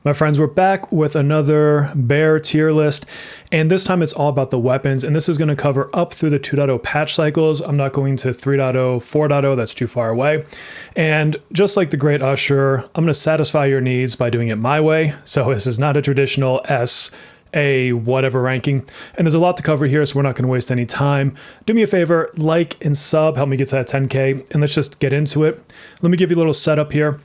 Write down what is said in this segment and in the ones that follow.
My friends, we're back with another bear tier list, and this time it's all about the weapons, and this is going to cover up through the 2.0 patch cycles. I'm not going to 3.0, 4.0, that's too far away. And just like the Great Usher, I'm going to satisfy your needs by doing it my way. So this is not a traditional S, A, whatever ranking. And there's a lot to cover here, so we're not going to waste any time. Do me a favor, like and sub, help me get to that 10K, and let's just get into it. Let me give you a little setup here.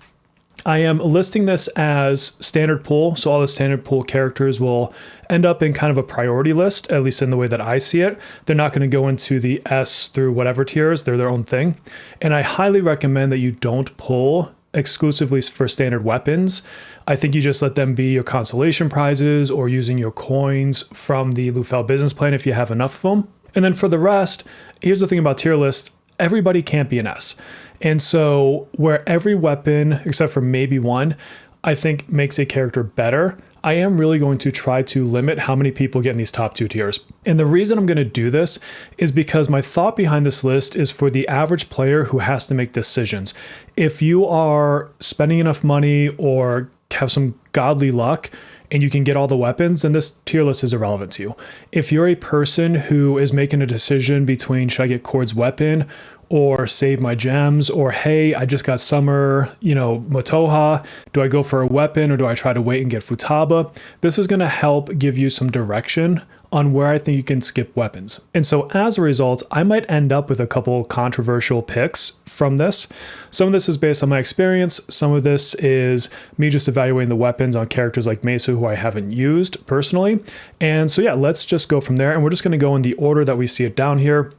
I am listing this as standard pool, so all the standard pool characters will end up in kind of a priority list, at least in the way that I see it. They're not going to go into the S through whatever tiers, they're their own thing. And I highly recommend that you don't pull exclusively for standard weapons. I think you just let them be your consolation prizes or using your coins from the Lufel business plan if you have enough of them. And then for the rest, here's the thing about tier lists, everybody can't be an S. And so where every weapon, except for maybe one, I think makes a character better, I am really going to try to limit how many people get in these top two tiers. And the reason I'm going to do this is because my thought behind this list is for the average player who has to make decisions. If you are spending enough money or have some godly luck and you can get all the weapons, then this tier list is irrelevant to you. If you're a person who is making a decision between should I get Chord's weapon or save my gems, or hey, I just got summer, Motoha, do I go for a weapon or do I try to wait and get Futaba? This is going to help give you some direction on where I think you can skip weapons. And so as a result, I might end up with a couple controversial picks from this. Some of this is based on my experience. Some of this is me just evaluating the weapons on characters like Mesa who I haven't used personally. And so yeah, let's just go from there. And we're just going to go in the order that we see it down here.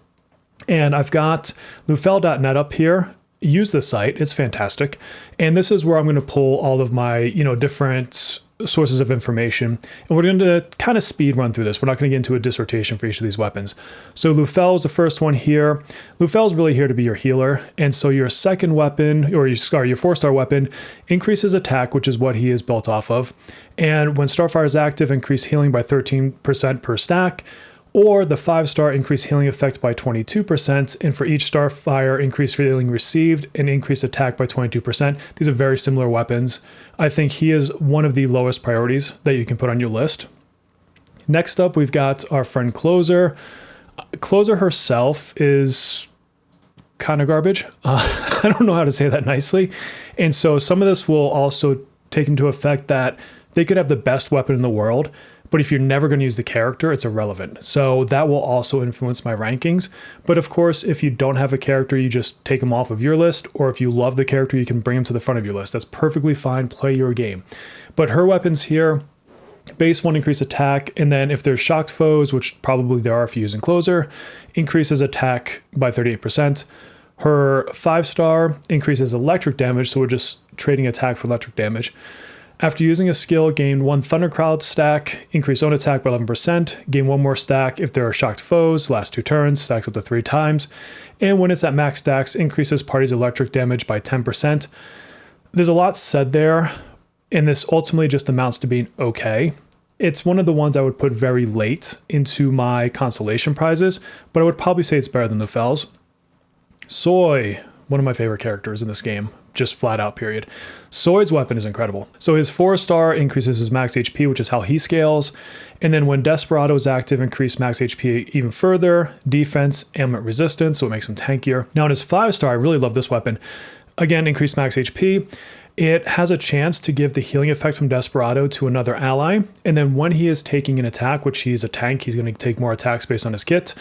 And I've got Lufel.net up here. Use this site, it's fantastic. And this is where I'm going to pull all of my, different sources of information. And we're going to kind of speed run through this. We're not going to get into a dissertation for each of these weapons. So Lufel is the first one here. Lufel is really here to be your healer. And so your second weapon, or your 4-star weapon, increases attack, which is what he is built off of. And when Starfire is active, increase healing by 13% per stack. Or the 5-star increase healing effect by 22%, and for each Starfire, increase healing received and increase attack by 22%. These are very similar weapons. I think he is one of the lowest priorities that you can put on your list. Next up, we've got our friend Closer. Closer herself is kind of garbage. I don't know how to say that nicely. And so some of this will also take into effect that they could have the best weapon in the world, but if you're never going to use the character, it's irrelevant. So that will also influence my rankings. But of course, if you don't have a character, you just take them off of your list. Or if you love the character, you can bring them to the front of your list. That's perfectly fine. Play your game. But her weapons here, base 1 increase attack. And then if there's shocked foes, which probably there are if you're using Closer, increases attack by 38%. Her 5-star increases electric damage. So we're just trading attack for electric damage. After using a skill, gain 1 Thundercloud stack, increase own attack by 11%, gain 1 more stack if there are shocked foes, last 2 turns, stacks up to 3 times, and when it's at max stacks, increases party's electric damage by 10%. There's a lot said there, and this ultimately just amounts to being okay. It's one of the ones I would put very late into my consolation prizes, but I would probably say it's better than Lufel's. Soy, one of my favorite characters in this game. Just flat out, period. Soy's weapon is incredible. So his 4-star increases his max HP, which is how he scales. And then when Desperado is active, increase max HP even further, defense, ailment resistance, so it makes him tankier. Now in his 5-star, I really love this weapon. Again, increase max HP. It has a chance to give the healing effect from Desperado to another ally. And then when he is taking an attack, which he is a tank, he's going to take more attacks based on his kit.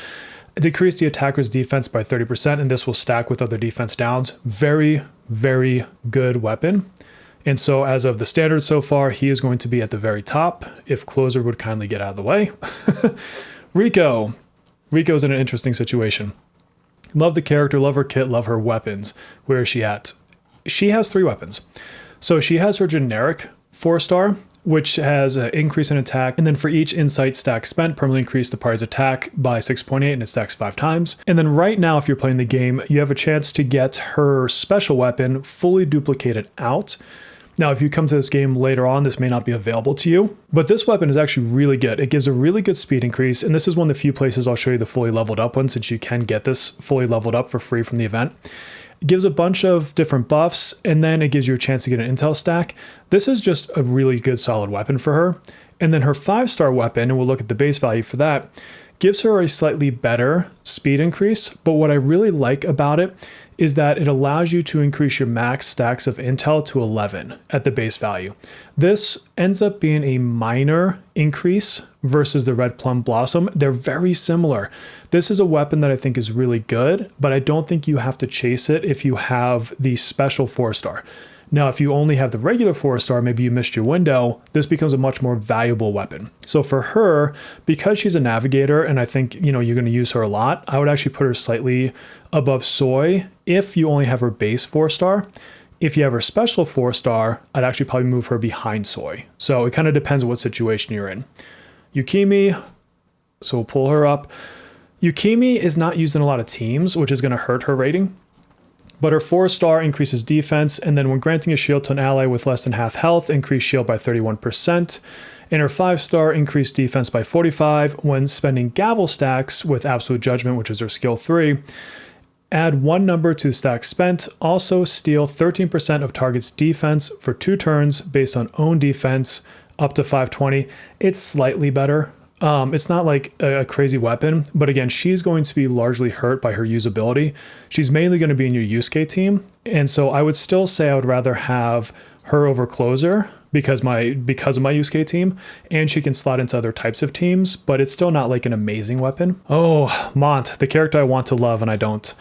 Decrease the attacker's defense by 30%, and this will stack with other defense downs. Very, very good weapon. And so as of the standard so far, he is going to be at the very top, if Closer would kindly get out of the way. Riko. Riko's in an interesting situation. Love the character, love her kit, love her weapons. Where is she at? She has 3 weapons. So she has her generic 4-star, which has an increase in attack, and then for each insight stack spent, permanently increase the party's attack by 6.8, and it stacks 5 times. And then right now, if you're playing the game, you have a chance to get her special weapon fully duplicated out. Now, if you come to this game later on, this may not be available to you, but this weapon is actually really good. It gives a really good speed increase, and this is one of the few places I'll show you the fully leveled up one, since you can get this fully leveled up for free from the event. It gives a bunch of different buffs, and then it gives you a chance to get an intel stack. This is just a really good solid weapon for her. And then her 5-star weapon, and we'll look at the base value for that, gives her a slightly better speed increase. But what I really like about it is that it allows you to increase your max stacks of intel to 11 at the base value. This ends up being a minor increase versus the Red Plum Blossom. They're very similar. This is a weapon that I think is really good, but I don't think you have to chase it if you have the special 4-star. Now, if you only have the regular 4-star, maybe you missed your window, this becomes a much more valuable weapon. So for her, because she's a navigator, and I think, you're going to use her a lot, I would actually put her slightly above Soy if you only have her base 4-star. If you have her special 4-star, I'd actually probably move her behind Soy. So it kind of depends on what situation you're in. Yukimi, so we'll pull her up. Yukimi is not used in a lot of teams, which is going to hurt her rating. But her 4-star increases defense, and then when granting a shield to an ally with less than half health, increase shield by 31%. And her 5-star increased defense by 45 when spending gavel stacks with Absolute Judgment, which is her skill 3. Add 1 number to stack spent. Also steal 13% of target's defense for 2 turns based on own defense up to 520. It's slightly better. It's not like a crazy weapon, but again, she's going to be largely hurt by her usability. She's mainly going to be in your Yusuke team, and so I would still say I would rather have her over Closer because of my Yusuke team, and she can slot into other types of teams, but it's still not like an amazing weapon. Oh, Mont, the character I want to love and I don't.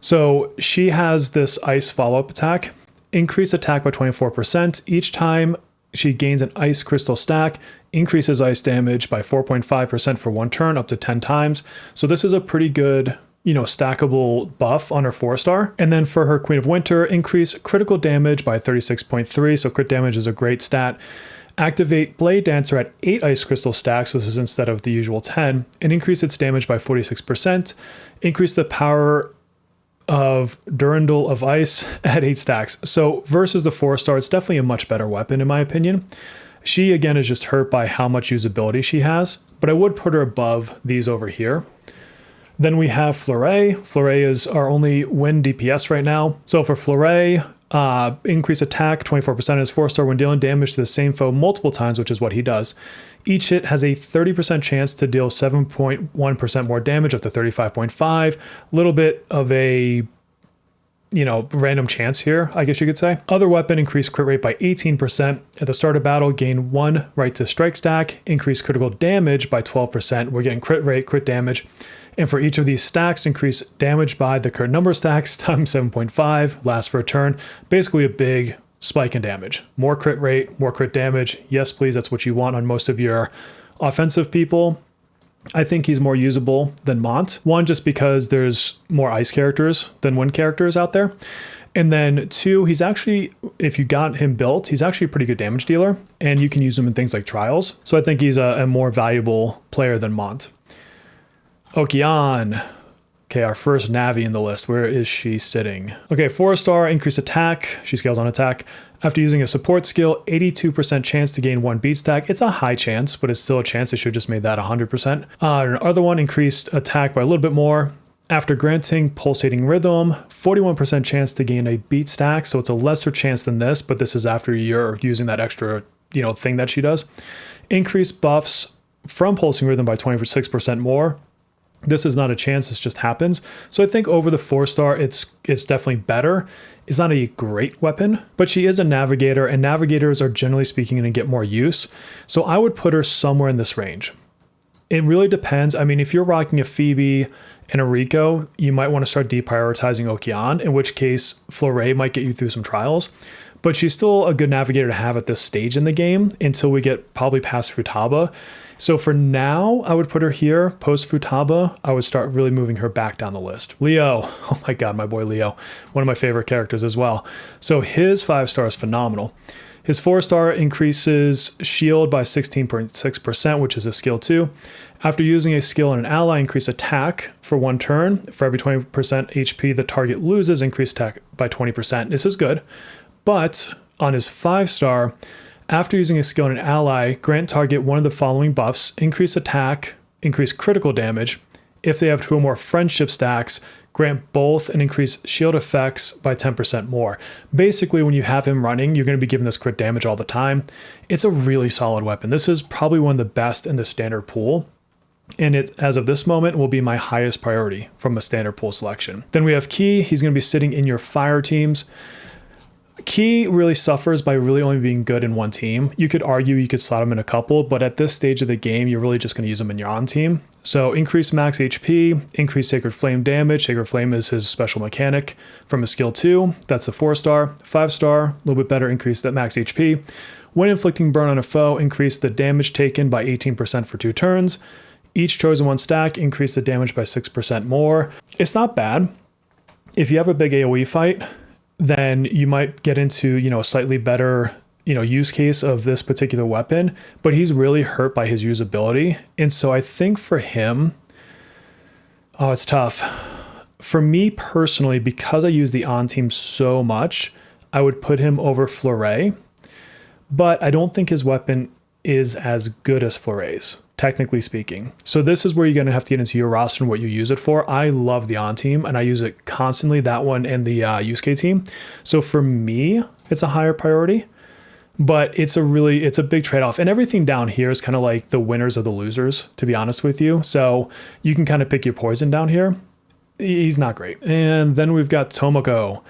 So she has this ice follow-up attack, increase attack by 24%. Each time she gains an ice crystal stack, increases ice damage by 4.5% for 1 turn up to 10 times. So this is a pretty good, stackable buff on her 4-star. And then for her Queen of Winter, increase critical damage by 36.3. So crit damage is a great stat. Activate Blade Dancer at 8 ice crystal stacks, this is instead of the usual 10, and increase its damage by 46%. Increase the power of Durandal of Ice at 8 stacks. So versus the 4-star, it's definitely a much better weapon in my opinion. She, again, is just hurt by how much usability she has, but I would put her above these over here. Then we have Flueret. Flueret is our only win DPS right now. So for Flueret, increase attack 24% as 4-star when dealing damage to the same foe multiple times, which is what he does. Each hit has a 30% chance to deal 7.1% more damage up to 35.5. A little bit of a random chance here, I guess you could say. Other weapon, increase crit rate by 18%. At the start of battle, gain 1 right to strike stack, increase critical damage by 12%. We're getting crit rate, crit damage. And for each of these stacks, increase damage by the current number of stacks times 7.5, lasts for a turn. Basically a big spike in damage. More crit rate, more crit damage. Yes, please, that's what you want on most of your offensive people. I think he's more usable than Mont. 1, just because there's more ice characters than wind characters out there. And then 2, he's actually, if you got him built, he's actually a pretty good damage dealer, and you can use him in things like trials. So I think he's a more valuable player than Mont. Okyann. Okay, our first Navi in the list. Where is she sitting? Okay, 4-star, increase attack. She scales on attack. After using a support skill, 82% chance to gain 1 beat stack. It's a high chance, but it's still a chance. They should have just made that 100%. Another one, increased attack by a little bit more. After granting pulsating rhythm, 41% chance to gain a beat stack. So it's a lesser chance than this, but this is after you're using that extra, thing that she does. Increased buffs from pulsing rhythm by 26% more. This is not a chance, this just happens. So I think over the 4-star, it's definitely better. It's not a great weapon, but she is a navigator, and navigators are generally speaking going to get more use. So I would put her somewhere in this range. It really depends. I mean, if you're rocking a Phoebe and a Riko, you might want to start deprioritizing Okyann, in which case Flueret might get you through some trials. But she's still a good navigator to have at this stage in the game until we get probably past Futaba. So for now, I would put her here. Post Futaba, I would start really moving her back down the list. Leo, oh my god, my boy Leo, one of my favorite characters as well. So his 5-star is phenomenal. His 4-star increases shield by 16.6%, which is a skill 2. After using a skill on an ally, increase attack for 1 turn. For every 20% HP the target loses, increase attack by 20%. This is good. But on his 5-star, after using a skill on an ally, grant target one of the following buffs: increase attack, increase critical damage. If they have 2 or more friendship stacks, grant both and increase shield effects by 10% more. Basically, when you have him running, you're going to be given this crit damage all the time. It's a really solid weapon. This is probably one of the best in the standard pool. And it, as of this moment, will be my highest priority from a standard pool selection. Then we have Ki. He's going to be sitting in your fire teams. Ki really suffers by really only being good in one team. You could argue you could slot him in a couple, but at this stage of the game, you're really just going to use him in your on team. So increase max HP, increase Sacred Flame damage. Sacred Flame is his special mechanic from his skill 2. That's a 4-star. 5-star, a little bit better, increase that max HP. When inflicting burn on a foe, increase the damage taken by 18% for 2 turns. Each chosen one stack, increase the damage by 6% more. It's not bad. If you have a big AoE fight, then you might get into, a slightly better, use case of this particular weapon, but he's really hurt by his usability. And so I think for him, it's tough. For me personally, because I use the on team so much, I would put him over Flueret, but I don't think his weapon is as good as Flueret's, technically speaking. So this is where you're going to have to get into your roster and what you use it for. I love the on team and I use it constantly, that one and the Yusuke team. So for me, it's a higher priority, but it's a big trade-off. And everything down here is kind of like the winners of the losers, to be honest with you. So you can kind of pick your poison down here. He's not great. And then we've got Tomoko.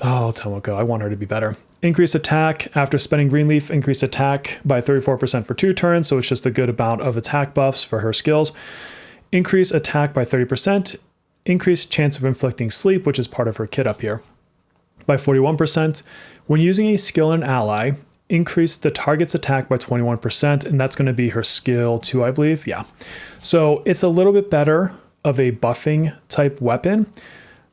Oh, Tomoko, I want her to be better. Increase attack. After spending Greenleaf, increase attack by 34% for 2 turns, so it's just a good amount of attack buffs for her skills. Increase attack by 30%. Increase chance of inflicting sleep, which is part of her kit up here, by 41%. When using a skill in an ally, increase the target's attack by 21%, and that's going to be her skill 2, I believe. Yeah. So it's a little bit better of a buffing type weapon.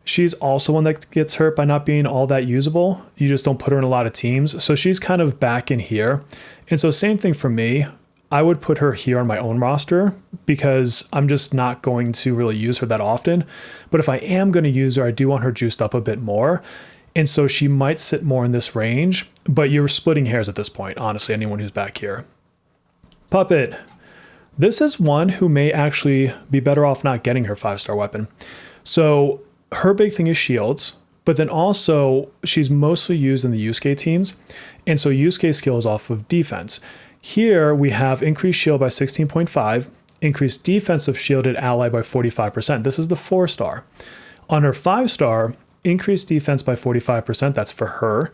She's also one that gets hurt by not being all that usable. You just don't put her in a lot of teams. So she's kind of back in here. And so same thing for me. I would put her here on my own roster because I'm just not going to really use her that often. But if I am going to use her, I do want her juiced up a bit more. And so she might sit more in this range, but you're splitting hairs at this point, honestly, anyone who's back here. Puppet. This is one who may actually be better off not getting her 5-star weapon. So her big thing is shields, but then also she's mostly used in the Yusuke teams. And so Yusuke skill is off of defense. Here we have increased shield by 16.5, increased defensive shielded ally by 45%. This is the 4-star. On her 5-star, increased defense by 45%. That's for her.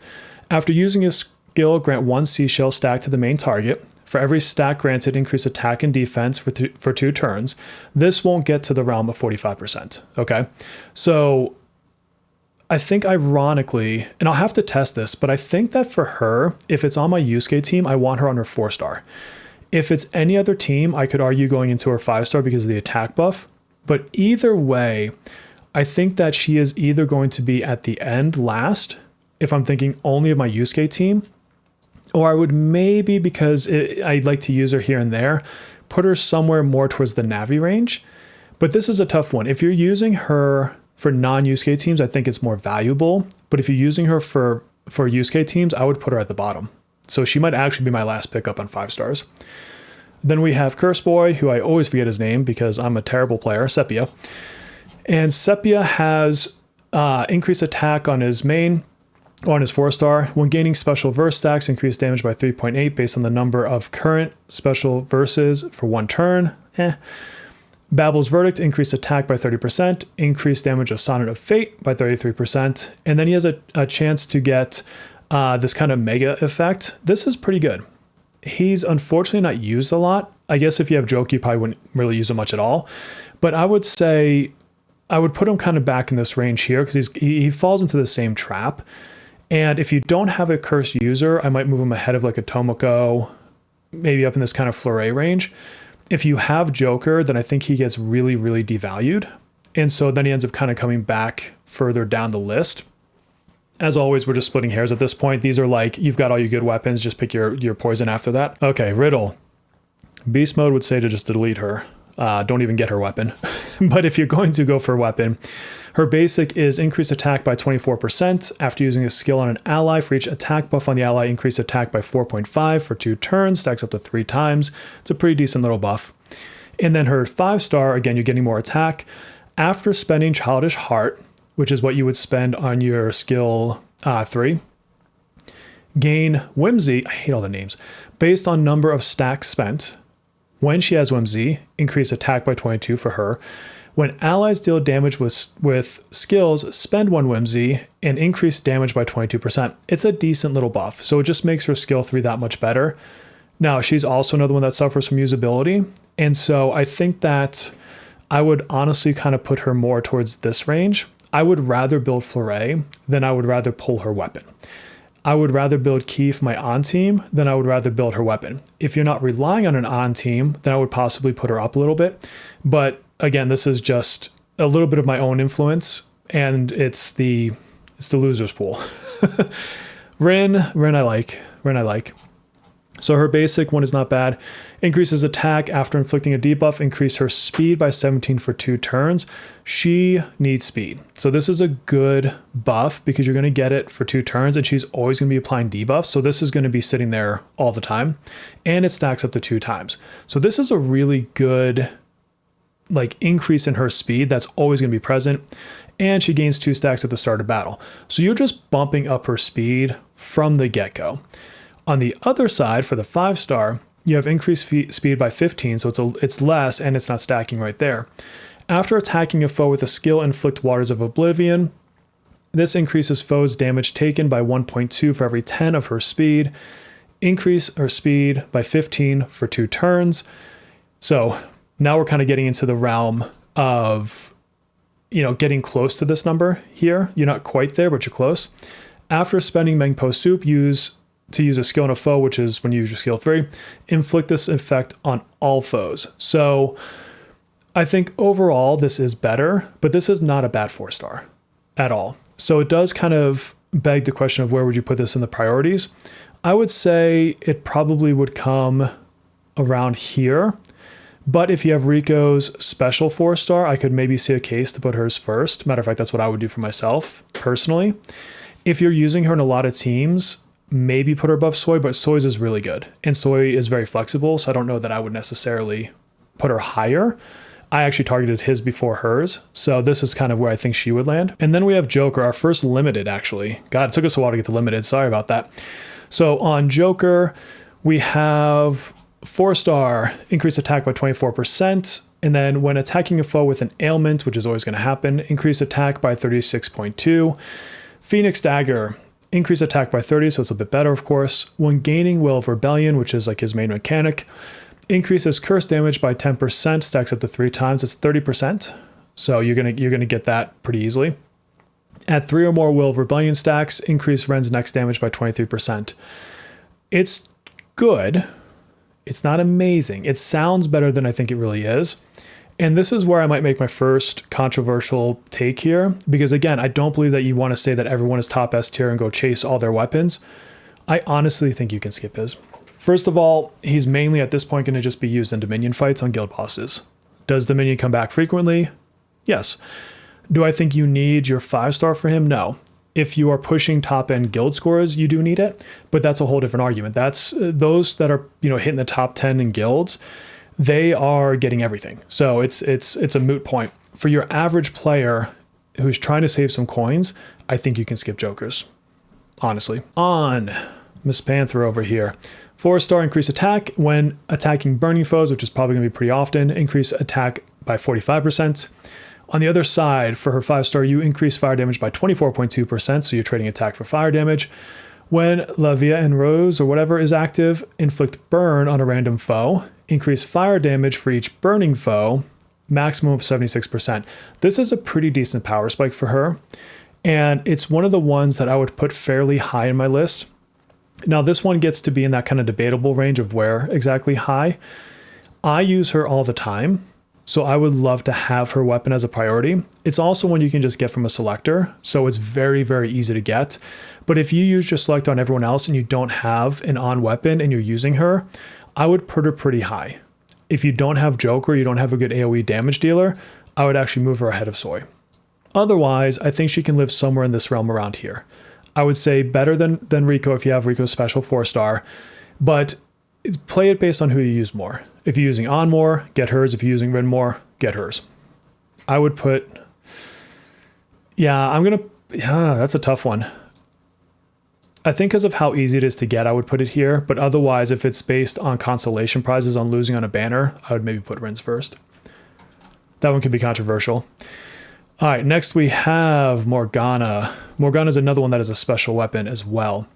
After using a skill, grant 1 seashell stack to the main target. For every stack granted, increase attack and defense for 2 turns. This won't get to the realm of 45%. Okay. So I think ironically, and I'll have to test this, but I think that for her, if it's on my Yusuke team, I want her on her 4-star. If it's any other team, I could argue going into her 5-star because of the attack buff. But either way, I think that she is either going to be at the end last, if I'm thinking only of my Yusuke team, or I would maybe, because I'd like to use her here and there, put her somewhere more towards the Navi range. But this is a tough one. If you're using her for non-Yusuke teams, I think it's more valuable. But if you're using her for Yusuke teams, I would put her at the bottom. So she might actually be my last pickup on 5 stars. Then we have Curse Boy, who I always forget his name because I'm a terrible player, Sepia. And Sepia has increased attack on his main, on his 4-star. When gaining special verse stacks, increase damage by 3.8 based on the number of current special verses for 1 turn. Babel's Verdict, increased attack by 30%, increased damage of Sonnet of Fate by 33%, and then he has a chance to get this kind of mega effect. This is pretty good. He's unfortunately not used a lot. I guess if you have Joke, you probably wouldn't really use him much at all. But I would say I would put him kind of back in this range here because he falls into the same trap. And if you don't have a cursed user, I might move him ahead of like a Tomoko, maybe up in this kind of Flueret range. If you have Joker, then I think he gets really, really devalued. And so then he ends up kind of coming back further down the list. As always, we're just splitting hairs at this point. These are like, you've got all your good weapons, just pick your poison after that. Okay, Riddle. Beast mode would say to just delete her. Don't even get her weapon. But if you're going to go for a weapon, her basic is increase attack by 24%. After using a skill on an ally, for each attack buff on the ally, increase attack by 4.5 for 2 turns, stacks up to 3 times. It's a pretty decent little buff. And then her 5-star, again, you're getting more attack. After spending Childish Heart, which is what you would spend on your skill 3, gain Whimsy, I hate all the names, based on number of stacks spent. When she has Whimsy, increase attack by 22 for her. When allies deal damage with skills, spend 1 Whimsy and increase damage by 22%. It's a decent little buff, so it just makes her skill 3 that much better. Now, she's also another one that suffers from usability, and so I think that I would honestly kind of put her more towards this range. I would rather build Flueret than I would rather pull her weapon. I would rather build Key for my on team than I would rather build her weapon. If you're not relying on an on team, then I would possibly put her up a little bit. But again, this is just a little bit of my own influence, and it's the loser's pool. Rin I like. So her basic one is not bad. Increases attack after inflicting a debuff. Increase her speed by 17 for 2 turns. She needs speed. So this is a good buff because you're going to get it for 2 turns, and she's always going to be applying debuffs. So this is going to be sitting there all the time, and it stacks up to 2 times. So this is a really good increase in her speed that's always going to be present, and she gains 2 stacks at the start of battle. So you're just bumping up her speed from the get-go. On the other side, for the 5-star, you have increased speed by 15, so it's less, and it's not stacking right there. After attacking a foe with a skill, Inflict Waters of Oblivion, this increases foe's damage taken by 1.2 for every 10 of her speed. Increase her speed by 15 for 2 turns. So now we're kind of getting into the realm of, getting close to this number here. You're not quite there, but you're close. After spending Mengpo Soup, use a skill on a foe, which is when you use your skill 3, inflict this effect on all foes. So I think overall this is better, but this is not a bad 4-star at all. So it does kind of beg the question of where would you put this in the priorities? I would say it probably would come around here. But if you have Riko's special 4-star, I could maybe see a case to put hers first. Matter of fact, that's what I would do for myself personally. If you're using her in a lot of teams, maybe put her above Soy, but Soy's is really good. And Soy is very flexible, so I don't know that I would necessarily put her higher. I actually targeted his before hers, so this is kind of where I think she would land. And then we have Joker, our first limited, actually. God, it took us a while to get to limited. Sorry about that. So on Joker, we have 4-star, increase attack by 24%. And then when attacking a foe with an ailment, which is always going to happen, increase attack by 36.2. Phoenix Dagger, increase attack by 30, so it's a bit better, of course. When gaining Will of Rebellion, which is his main mechanic, increases curse damage by 10%, stacks up to 3 times. It's 30%, so you're gonna get that pretty easily. Add 3 or more Will of Rebellion stacks, increase Ren's next damage by 23%. It's good. It's not amazing. It sounds better than I think it really is. And this is where I might make my first controversial take here, because again, I don't believe that you want to say that everyone is top S tier and go chase all their weapons. I honestly think you can skip his. First of all, he's mainly at this point going to just be used in Dominion fights on guild bosses. Does Dominion come back frequently? Yes. Do I think you need your 5-star for him? No. If you are pushing top end guild scores, you do need it, but that's a whole different argument. That's those that are, hitting the top 10 in guilds. They are getting everything. So it's a moot point. For your average player who's trying to save some coins, I think you can skip Jokers, honestly. On Miss Panther over here. 4-star, increase attack when attacking burning foes, which is probably going to be pretty often. Increase attack by 45%. On the other side, for her 5-star, you increase fire damage by 24.2%, so you're trading attack for fire damage. When La Via and Rose or whatever is active, inflict burn on a random foe. Increase fire damage for each burning foe, maximum of 76%. This is a pretty decent power spike for her, and it's one of the ones that I would put fairly high in my list. Now, this one gets to be in that kind of debatable range of where exactly high. I use her all the time, so I would love to have her weapon as a priority. It's also one you can just get from a selector, so it's very, very easy to get. But if you use your select on everyone else and you don't have an on weapon and you're using her, I would put her pretty high. If you don't have Joker, you don't have a good AoE damage dealer, I would actually move her ahead of Soy. Otherwise, I think she can live somewhere in this realm around here. I would say better than Riko if you have Riko's special 4-star, but play it based on who you use more. If you're using On more, get hers. If you're using Rin more, get hers. I would put, that's a tough one. I think because of how easy it is to get, I would put it here. But otherwise, if it's based on consolation prizes on losing on a banner, I would maybe put Rinse first. That one could be controversial. All right, next we have Morgana. Morgana is another one that is a special weapon as well.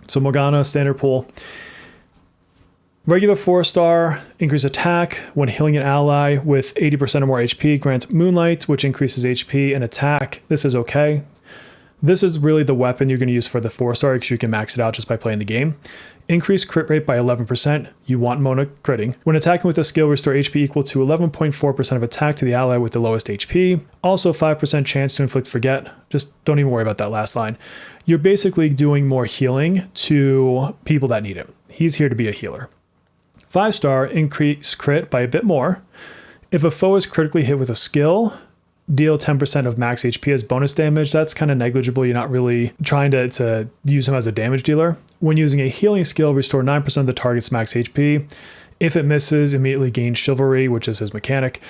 So Morgana, standard pull. Regular 4-star, increase attack when healing an ally with 80% or more HP, grants Moonlight, which increases HP and attack. This is okay. This is really the weapon you're going to use for the 4-star because you can max it out just by playing the game. Increase crit rate by 11%. You want Mona critting. When attacking with a skill, restore HP equal to 11.4% of attack to the ally with the lowest HP. Also 5% chance to inflict forget. Just don't even worry about that last line. You're basically doing more healing to people that need it. He's here to be a healer. 5-star, increase crit by a bit more. If a foe is critically hit with a skill, deal 10% of max HP as bonus damage. That's kind of negligible. You're not really trying to use him as a damage dealer. When using a healing skill, restore 9% of the target's max HP. If it misses, immediately gain Chivalry, which is his mechanic.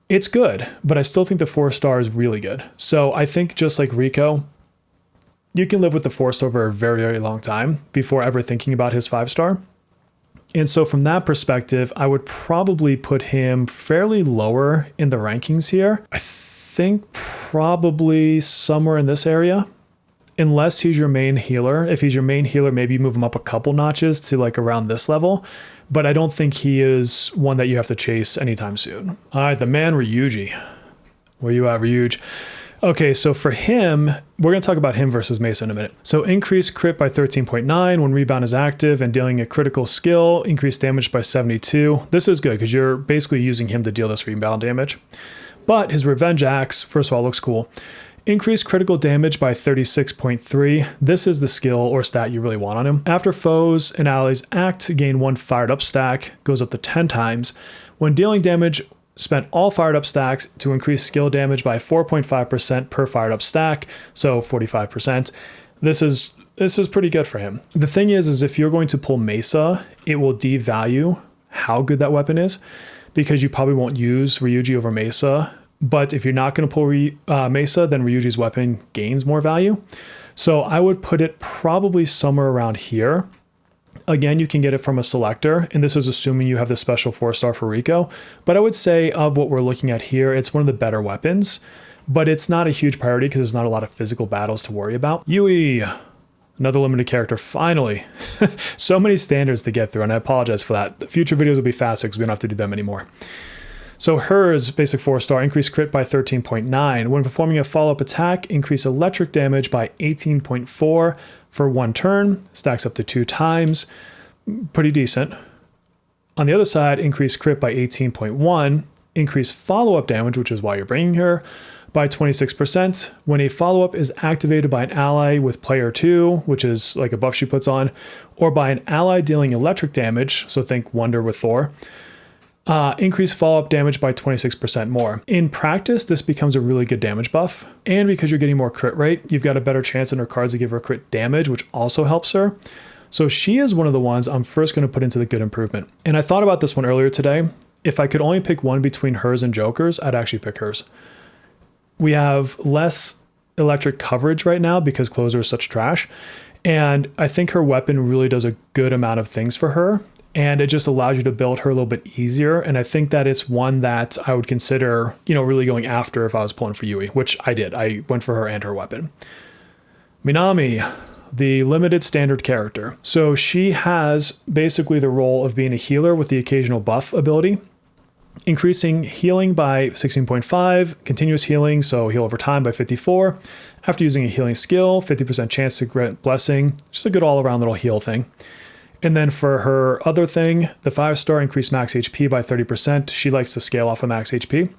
It's good, but I still think the 4-star is really good. So I think just like Riko, you can live with the 4-star for a very, very long time before ever thinking about his 5-star. And so from that perspective, I would probably put him fairly lower in the rankings here. I think probably somewhere in this area, unless he's your main healer. If he's your main healer, maybe move him up a couple notches to like around this level. But I don't think he is one that you have to chase anytime soon. All right, the man Ryuji. Where you at, Ryuji? Okay, so for him, we're going to talk about him versus Mesa in a minute. So increase crit by 13.9 when rebound is active and dealing a critical skill, increase damage by 72. This is good because you're basically using him to deal this rebound damage. But his revenge axe, first of all, looks cool. Increase critical damage by 36.3. This is the skill or stat you really want on him. After foes and allies act, gain 1 fired up stack, goes up to 10 times. When dealing damage, spent all fired up stacks to increase skill damage by 4.5% per fired up stack, so 45%. This is pretty good for him. The thing is if you're going to pull Mesa, it will devalue how good that weapon is because you probably won't use Ryuji over Mesa. But if you're not going to pull Mesa, then Ryuji's weapon gains more value. So I would put it probably somewhere around here. Again, you can get it from a selector, and this is assuming you have the special 4-star for Riko. But I would say of what we're looking at here, it's one of the better weapons, but it's not a huge priority because there's not a lot of physical battles to worry about. Yui, another limited character, finally. So many standards to get through, and I apologize for that. The future videos will be faster because we don't have to do them anymore. So hers, basic 4-star, increase crit by 13.9. When performing a follow-up attack, increase electric damage by 18.4 for 1 turn. Stacks up to 2 times. Pretty decent. On the other side, increase crit by 18.1. Increase follow-up damage, which is why you're bringing her, by 26%. When a follow-up is activated by an ally with player 2, which is like a buff she puts on, or by an ally dealing electric damage, so think Wonder with Thor, increase follow-up damage by 26% more. In practice, this becomes a really good damage buff, and because you're getting more crit rate, you've got a better chance in her cards to give her crit damage, which also helps her. So she is one of the ones I'm first going to put into the good improvement. And I thought about this one earlier today. If I could only pick one between hers and Joker's, I'd actually pick hers. We have less electric coverage right now because Closer is such trash, and I think her weapon really does a good amount of things for her. And it just allows you to build her a little bit easier. And I think that it's one that I would consider, really going after if I was pulling for Yui, which I did. I went for her and her weapon. Minami, the limited standard character. So she has basically the role of being a healer with the occasional buff ability. Increasing healing by 16.5, continuous healing, so heal over time by 54. After using a healing skill, 50% chance to grant blessing. Just a good all-around little heal thing. And then for her other thing, the 5-star, increased max HP by 30%. She likes to scale off of max HP.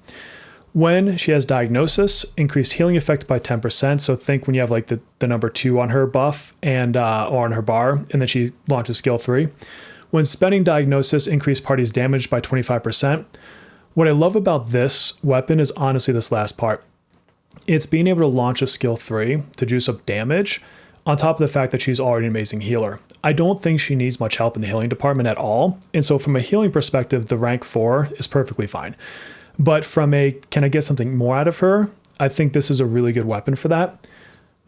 When she has diagnosis, increased healing effect by 10%. So think when you have like the number 2 on her buff and or on her bar, and then she launches skill 3. When spending diagnosis, increased party's damage by 25%. What I love about this weapon is honestly this last part. It's being able to launch a skill 3 to juice up damage, on top of the fact that she's already an amazing healer. I don't think she needs much help in the healing department at all. And so from a healing perspective, the rank 4 is perfectly fine. But from a, can I get something more out of her? I think this is a really good weapon for that.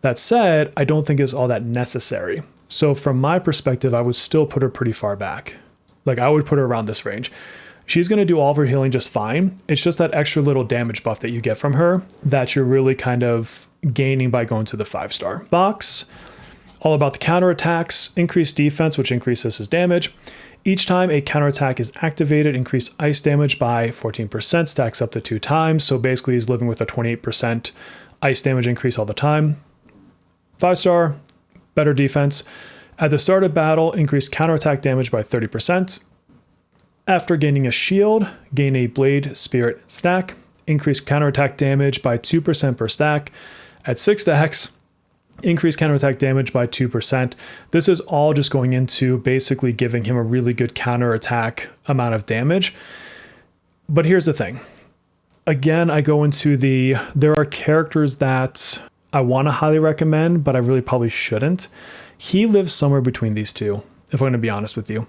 That said, I don't think it's all that necessary. So from my perspective, I would still put her pretty far back. Like I would put her around this range. She's going to do all of her healing just fine. It's just that extra little damage buff that you get from her that you're really kind of gaining by going to the 5-star box. All about the counterattacks, increased defense, which increases his damage. Each time a counterattack is activated, increase ice damage by 14%, stacks up to 2 times. So basically he's living with a 28% ice damage increase all the time. 5-star, better defense. At the start of battle, increase counterattack damage by 30%. After gaining a shield, gain a blade spirit stack. Increase counterattack damage by 2% per stack. At 6 stacks, increase counterattack damage by 2%. This is all just going into basically giving him a really good counterattack amount of damage. But here's the thing. Again, I go into there are characters that I want to highly recommend, but I really probably shouldn't. He lives somewhere between these two, if I'm going to be honest with you.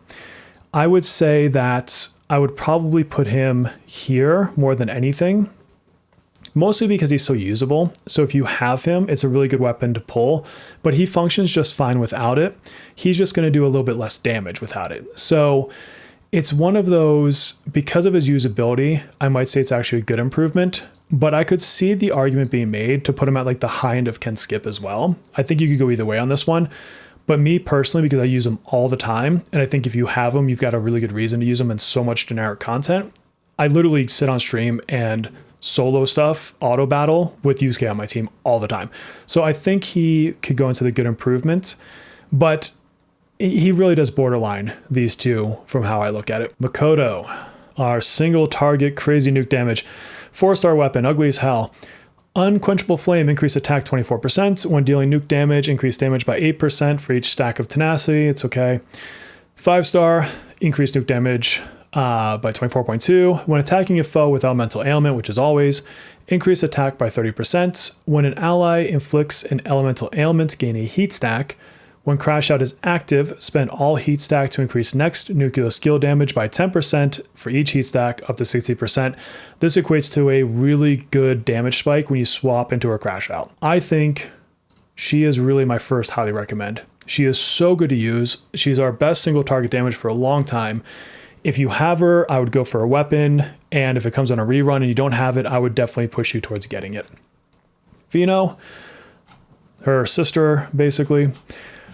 I would say that I would probably put him here more than anything, mostly because he's so usable. So if you have him, it's a really good weapon to pull, but he functions just fine without it. He's just going to do a little bit less damage without it. So it's one of those, because of his usability, I might say it's actually a good improvement, but I could see the argument being made to put him at like the high end of Can Skip as well. I think you could go either way on this one. But me personally, because I use them all the time, and I think if you have them, you've got a really good reason to use them in so much generic content. I literally sit on stream and solo stuff, auto battle with Yusuke on my team all the time. So I think he could go into the good improvement, but he really does borderline these two from how I look at it. Makoto, our single target crazy nuke damage, 4-star weapon, ugly as hell. Unquenchable Flame, increase attack 24%. When dealing nuke damage, increase damage by 8% for each stack of tenacity. It's okay. 5-star, increase nuke damage by 24.2. When attacking a foe with elemental ailment, which is always, increase attack by 30%. When an ally inflicts an elemental ailment, gain a heat stack. When Crash Out is active, spend all heat stack to increase next nuclear skill damage by 10% for each heat stack up to 60%. This equates to a really good damage spike when you swap into her Crash Out. I think she is really my first highly recommend. She is so good to use. She's our best single target damage for a long time. If you have her, I would go for a weapon. And if it comes on a rerun and you don't have it, I would definitely push you towards getting it. Vino, her sister, basically.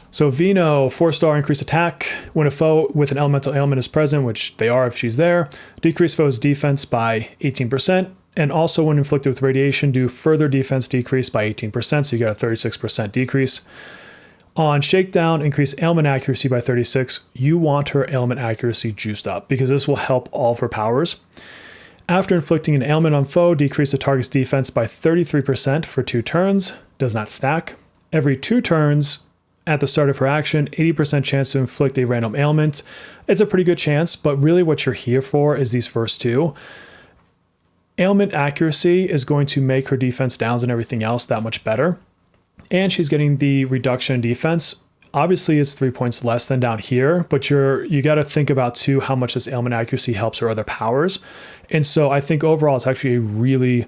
So Vino, 4-star increase attack. When a foe with an elemental ailment is present, which they are if she's there, decrease foe's defense by 18%. And also when inflicted with radiation, do further defense decrease by 18%. So you got a 36% decrease. On Shakedown, increase ailment accuracy by 36. You want her ailment accuracy juiced up because this will help all of her powers. After inflicting an ailment on foe, decrease the target's defense by 33% for 2 turns. Does not stack. Every 2 turns, at the start of her action, 80% chance to inflict a random ailment. It's a pretty good chance, but really what you're here for is these first 2. Ailment accuracy is going to make her defense downs and everything else that much better. And she's getting the reduction in defense. Obviously, it's 3 points less than down here, but you got to think about too how much this ailment accuracy helps her other powers. And so I think overall it's actually a really,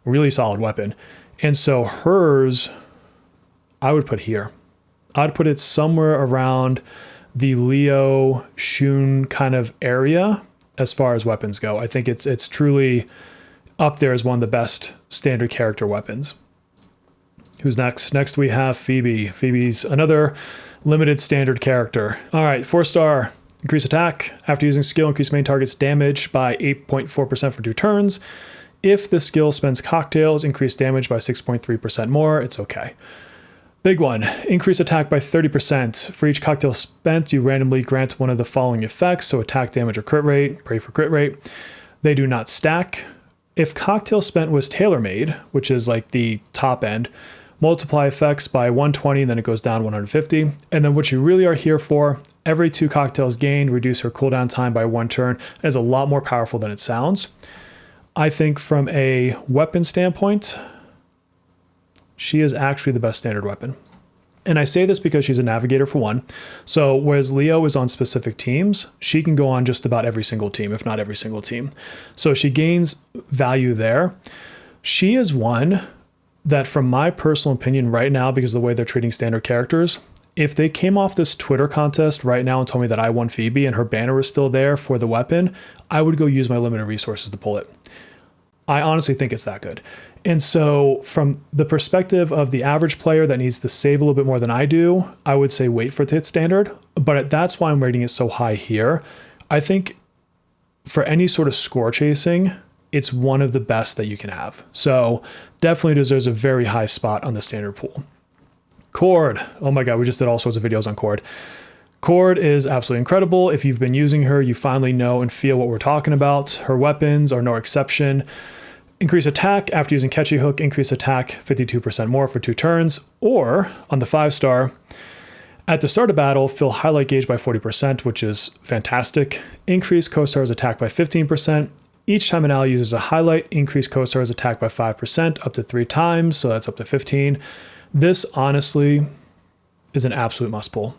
really solid weapon. And so hers, I would put here. I'd put it somewhere around the Leo Shun kind of area as far as weapons go. I think it's truly up there as one of the best standard character weapons. Who's next? Next we have Phoebe. Phoebe's another limited standard character. All right, 4-star increase attack. After using skill, increase main target's damage by 8.4% for 2 turns. If the skill spends cocktails, increase damage by 6.3% more. It's okay. Big one, increase attack by 30%. For each cocktail spent, you randomly grant one of the following effects, so attack, damage, or crit rate. Pray for crit rate. They do not stack. If cocktail spent was tailor-made, which is like the top end, multiply effects by 120, then it goes down 150. And then what you really are here for, every 2 cocktails gained, reduce her cooldown time by 1 turn. It is a lot more powerful than it sounds. I think from a weapon standpoint, she is actually the best standard weapon. And I say this because she's a navigator for one. So whereas Leo is on specific teams, she can go on just about every single team, if not every single team. So she gains value there. She is one that, from my personal opinion right now, because of the way they're treating standard characters, if they came off this Twitter contest right now and told me that I won Phoebe and her banner was still there for the weapon, I would go use my limited resources to pull it. I honestly think it's that good. And so from the perspective of the average player that needs to save a little bit more than I do, I would say wait for it to hit standard. But that's why I'm rating it so high here. I think for any sort of score chasing, it's one of the best that you can have. So definitely deserves a very high spot on the standard pool. Chord. Oh my God, we just did all sorts of videos on Chord. Chord is absolutely incredible. If you've been using her, you finally know and feel what we're talking about. Her weapons are no exception. Increase attack after using Catchy Hook, increase attack 52% more for 2 turns. Or on the 5-star, at the start of battle, fill highlight gauge by 40%, which is fantastic. Increase co-star's attack by 15%. Each time an ally uses a highlight, increase co-star's attack by 5% up to 3 times, so that's up to 15. This honestly is an absolute must pull.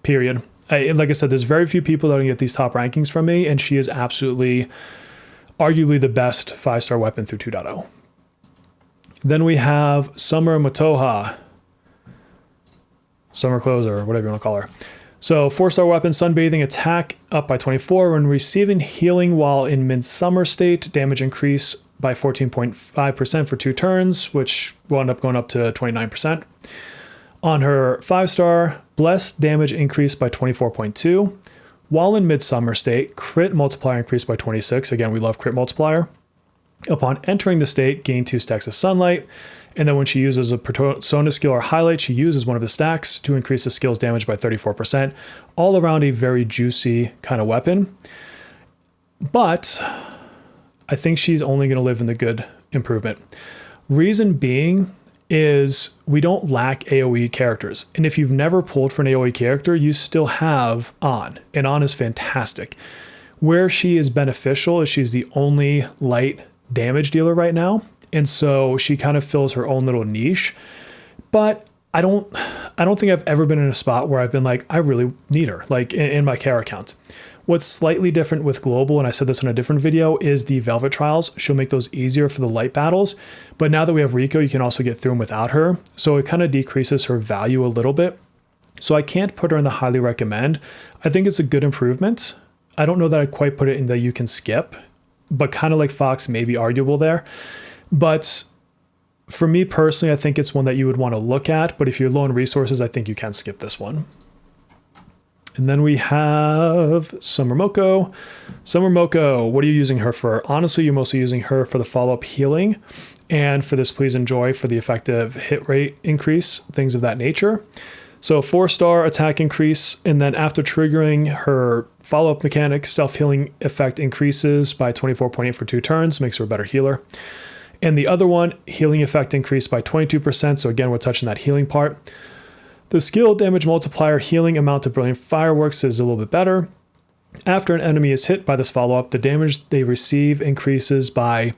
Period. Like I said, there's very few people that are going to get these top rankings from me, and she is absolutely, arguably the best 5-star weapon through 2.0. Then we have Summer Motoha. Summer Closer, whatever you want to call her. So 4-star weapon, Sunbathing, attack up by 24. When receiving healing while in midsummer state, damage increase by 14.5% for 2 turns, which will end up going up to 29%. On her 5-star, Blessed, damage increased by 24.2. While in midsummer state, crit multiplier increased by 26. Again, we love crit multiplier. Upon entering the state, gain 2 stacks of sunlight. And then when she uses a persona skill or highlight, she uses one of the stacks to increase the skill's damage by 34%. All around a very juicy kind of weapon. But I think she's only going to live in the good improvement. Reason being is we don't lack AoE characters. And if you've never pulled for an AoE character, you still have On. And On is fantastic. Where she is beneficial is she's the only light damage dealer right now. And so she kind of fills her own little niche. But I don't think I've ever been in a spot where I've been like, I really need her, like in my care account. What's slightly different with Global, and I said this in a different video, is the Velvet Trials. She'll make those easier for the light battles. But now that we have Riko, you can also get through them without her. So it kind of decreases her value a little bit. So I can't put her in the highly recommend. I think it's a good improvement. I don't know that I'd quite put it in the you can skip, but kind of like Fox, maybe arguable there. But for me personally, I think it's one that you would want to look at. But if you're low on resources, I think you can skip this one. And then we have Summer Moko. Summer Moko, what are you using her for? Honestly, you're mostly using her for the follow-up healing and for this Please Enjoy for the effective hit rate increase, things of that nature. So 4-star attack increase, and then after triggering her follow-up mechanic, self-healing effect increases by 24.8 for 2 turns, makes her a better healer. And the other one, healing effect increased by 22%. So again, we're touching that healing part. The skill damage multiplier healing amount to Brilliant Fireworks is a little bit better. After an enemy is hit by this follow-up, the damage they receive increases by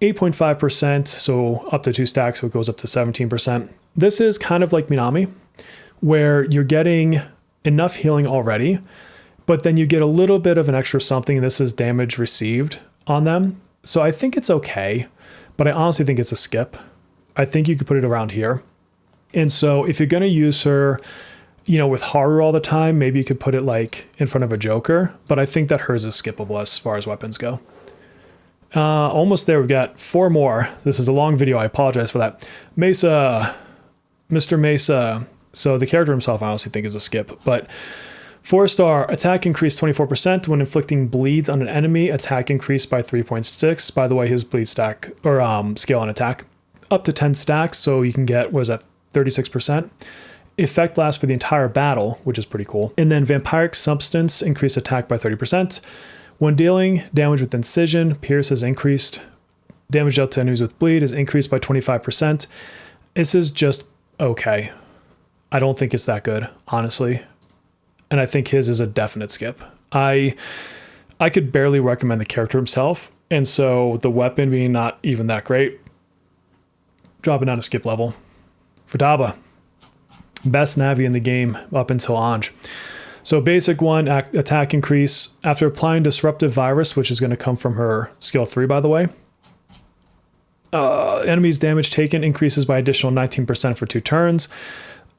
8.5%, so up to 2 stacks, so it goes up to 17%. This is kind of like Minami, where you're getting enough healing already, but then you get a little bit of an extra something, and this is damage received on them. So I think it's okay, but I honestly think it's a skip. I think you could put it around here. And so if you're going to use her, with horror all the time, maybe you could put it like in front of a Joker, but I think that hers is skippable as far as weapons go. Almost there. We've got 4 more. This is a long video. I apologize for that. Mesa, Mr. Mesa. So the character himself, I honestly think is a skip, but 4-star attack increased 24% when inflicting bleeds on an enemy. Attack increased by 3.6. By the way, his bleed stack or scale on attack up to 10 stacks. So you can get, 36%. Effect lasts for the entire battle, which is pretty cool. And then Vampiric Substance increased attack by 30%. When dealing damage with Incision, Pierce has increased. Damage dealt to enemies with Bleed is increased by 25%. This is just okay. I don't think it's that good, honestly. And I think his is a definite skip. I could barely recommend the character himself. And so the weapon being not even that great, dropping down to skip level. Futaba. Best Navi in the game up until Anj. So basic 1, attack increase. After applying Disruptive Virus, which is going to come from her skill 3, by the way, enemies damage taken increases by additional 19% for 2 turns.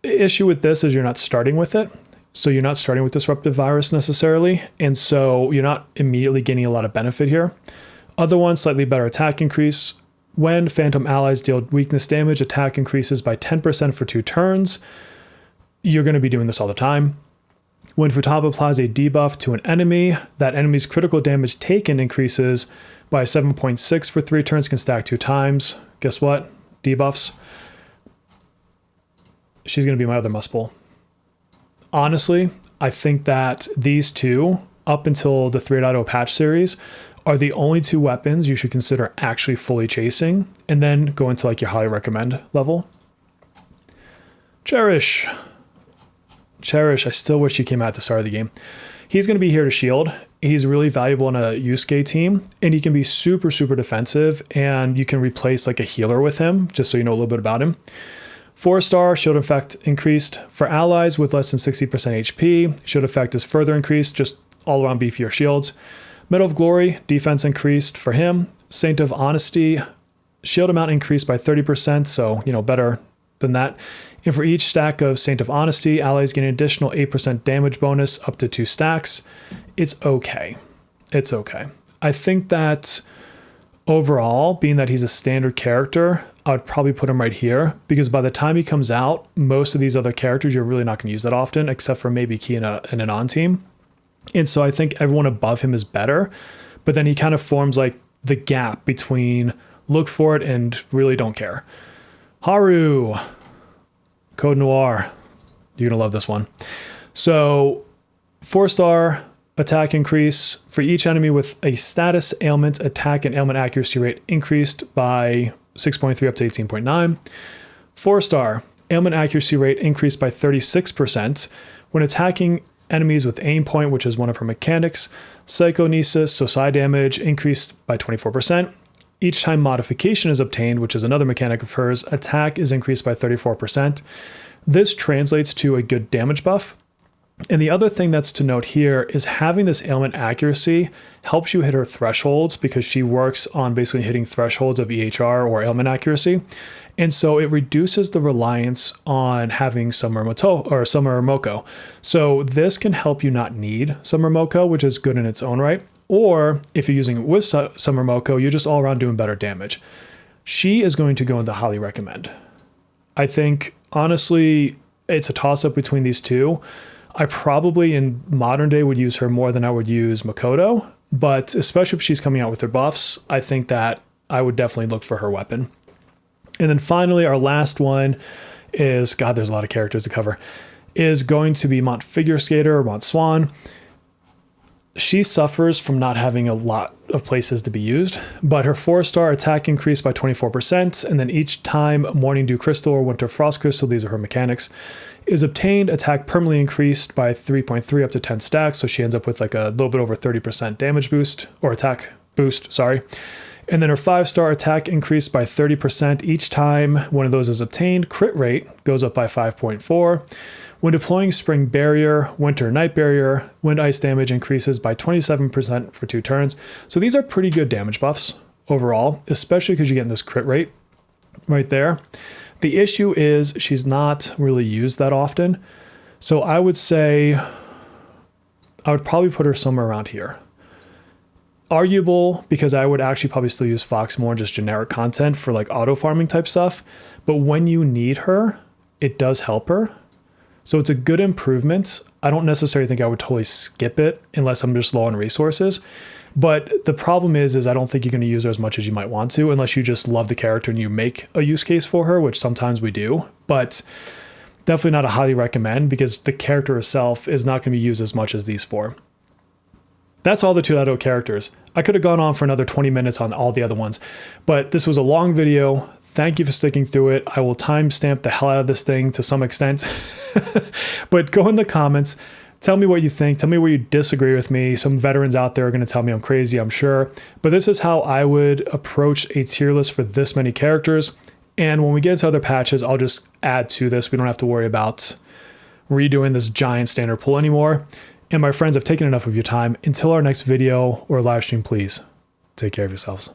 Issue with this is you're not starting with it. So you're not starting with Disruptive Virus necessarily. And so you're not immediately gaining a lot of benefit here. Other one, slightly better attack increase. When Phantom allies deal weakness damage, attack increases by 10% for 2 turns. You're going to be doing this all the time. When Futaba applies a debuff to an enemy, that enemy's critical damage taken increases by 7.6 for 3 turns, can stack 2 times. Guess what? Debuffs. She's going to be my other must pull. Honestly, I think that these two, up until the 3.0 patch series, are the only 2 weapons you should consider actually fully chasing, and then go into like your highly recommend level. Cherish. Cherish, I still wish he came out at the start of the game. He's going to be here to shield. He's really valuable in a Yusuke team, and he can be super, super defensive, and you can replace like a healer with him, just so you know a little bit about him. 4-star, shield effect increased. For allies with less than 60% HP, shield effect is further increased, just all around beefier shields. Medal of Glory, defense increased for him. Saint of Honesty, shield amount increased by 30%, so, you know, better than that. And for each stack of Saint of Honesty, allies get an additional 8% damage bonus up to 2 stacks. It's okay. It's okay. I think that overall, being that he's a standard character, I would probably put him right here, because by the time he comes out, most of these other characters you're really not going to use that often, except for maybe Key in an on team. And so I think everyone above him is better, but then he kind of forms like the gap between look for it and really don't care. Haru. Code Noir. You're going to love this one. So 4-star attack increase for each enemy with a status, ailment, attack, and ailment accuracy rate increased by 6.3 up to 18.9. 4-star ailment accuracy rate increased by 36% when attacking enemies with aim point, which is one of her mechanics. Psychonesis, so psi damage, increased by 24%. Each time modification is obtained, which is another mechanic of hers, attack is increased by 34%. This translates to a good damage buff. And the other thing that's to note here is having this ailment accuracy helps you hit her thresholds, because she works on basically hitting thresholds of EHR or ailment accuracy. And so it reduces the reliance on having Summer Moko. So this can help you not need Summer Moko, which is good in its own right. Or if you're using it with Summer Moko, you're just all around doing better damage. She is going to go into highly recommend. I think, honestly, it's a toss-up between these two. I probably in modern day would use her more than I would use Makoto, but especially if she's coming out with her buffs, I think that I would definitely look for her weapon. And then finally, our last one is, God, there's a lot of characters to cover, is going to be Mont Figure Skater or Mont Swan. She suffers from not having a lot of places to be used, but her 4-star attack increased by 24%, and then each time Morning Dew Crystal or Winter Frost Crystal, these are her mechanics, is obtained, attack permanently increased by 3.3 up to 10 stacks, so she ends up with like a little bit over 30% damage boost, or attack boost, sorry. And then her 5-star attack increased by 30% each time one of those is obtained. Crit rate goes up by 5.4. When deploying Spring Barrier, Winter Night Barrier, Wind Ice damage increases by 27% for 2 turns. So these are pretty good damage buffs overall, especially because you're getting this crit rate right there. The issue is she's not really used that often. So I would say I would probably put her somewhere around here. Arguable, because I would actually probably still use Fox more in just generic content for like auto farming type stuff. But when you need her, it does help her. So it's a good improvement. I don't necessarily think I would totally skip it unless I'm just low on resources. But the problem is I don't think you're going to use her as much as you might want to, unless you just love the character and you make a use case for her, which sometimes we do. But definitely not a highly recommend, because the character herself is not going to be used as much as these 4. That's all the 2.0 characters. I could have gone on for another 20 minutes on all the other ones, but this was a long video. Thank you for sticking through it. I will timestamp the hell out of this thing to some extent. But go in the comments. Tell me what you think. Tell me where you disagree with me. Some veterans out there are going to tell me I'm crazy, I'm sure. But this is how I would approach a tier list for this many characters. And when we get to other patches, I'll just add to this. We don't have to worry about redoing this giant standard pull anymore. And my friends, I've taken enough of your time. Until our next video or live stream, please take care of yourselves.